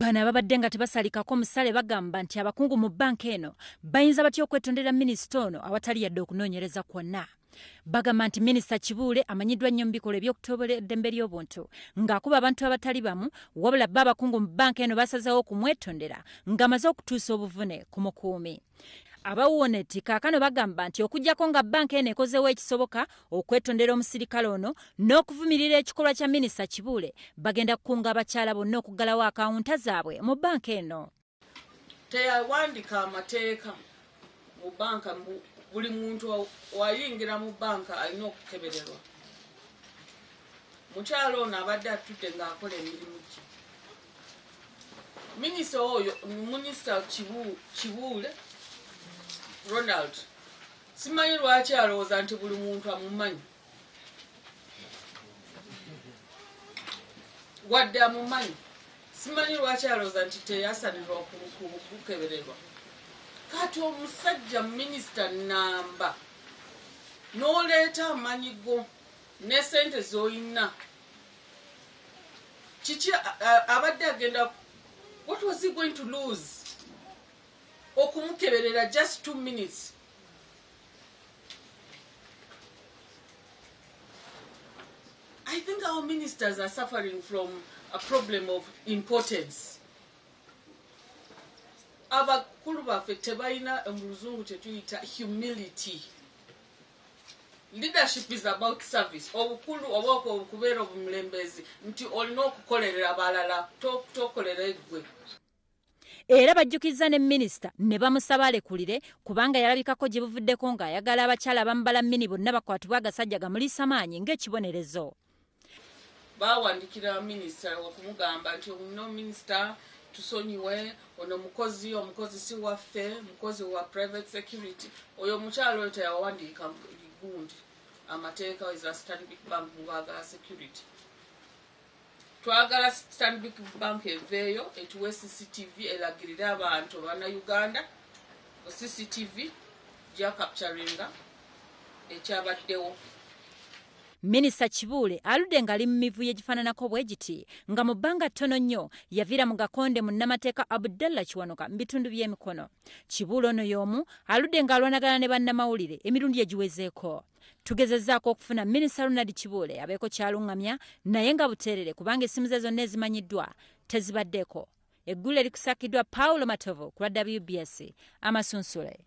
Bano ababadde nga tebasalikako musale bagamba nti abakungu mu banka eno bayinza batya okwetondera minisita ono awatali yadde okunoonyereza kwonna. Bagamba nti Minister Kibuule amanyiddwa nnyo mu bikolwa eby'okutobera eddembe ly'obuntu ng'akuba abantu abatali bamu, wabula bo abakungu mu banka eno basazeewo okumwetondera ng'amaze okutuusa obuvune ku mukuumi. Aba-UWONET kaakano bagamba nti okuggyako nga banka eno ekozeewo ekisoboka okwetondera omusirikale ono n'okuvumirira ekikolwa kya Minister Kibuule, bagenda kukunga abakyala bonna okugalawo akawunta zaabwe mu banka eno. Teyawandika amateeka mu banka, buli muntu wayingira mu banka alina okukebererwa. Mukyalo ono abadde atudde ng'akola emirimu gye. Minister Kibuule Ronald, simanyi lwaki alowooza nti buli muntu amumanyi. Wadde amumanyi, simanyi lwaki alowooza nti teyasanirwa okukebererwa. Kati omusajja minisita namba n'oleeta amanyi go ne sente z'olina. Kiki abadde agenda, what was he going to lose? Okumukeberera just 2 minutes. I think our ministers are suffering from a problem of importance. Abakulu baffe tebalina mu luzungu tetuyita humility. Leadership is about service. Obukulu oba okubeera obumulembezi nti olina okukolerera abalala, tokolera eggwe. Era bajjukiza ne minisita ne bamusaba alekulire kubanga yalabikako gye buvuddeko ng'ayagala abakyala bamubala mini bonna bakwatibwa agasajja gamuliisa maanyi ng'ekibonerezo. Baawandikira minisita okumugamba nti ono minisita tusonyiwe, ono mukozi si waffe, mukozi wa private security. Oyo mukyalo oyo teyawandiika gundi amateeka eza Stanbic Bank ng'agala security. Twagala Stanbic Bank eveeyo etuwe CCTV eragirire abantu bana Uganda CCTV gya capturinga ekyabaddewo. Minister Kibuule aludde nga ali mu mivuyo egifaananako bwe giti nga mu bbanga ttono nnyo yaviira mu gakonde munnamateeka Abdallah Kiwanuka mu bitundu by'emikono. Kibuule ono y'omu aludde ng'alwanagana ne bannamawulire emirundi egiwezeeko. Tugezezzaako okufuna Minister Ronald Kibuule abeeko kyalungamya naye nga buteerere kubanga essimu ze zonna ezimanyiddwa tezibaddeeko. Eggulu erikusakiddwa Paulo Matovu ku lwa WBS Amasunsule.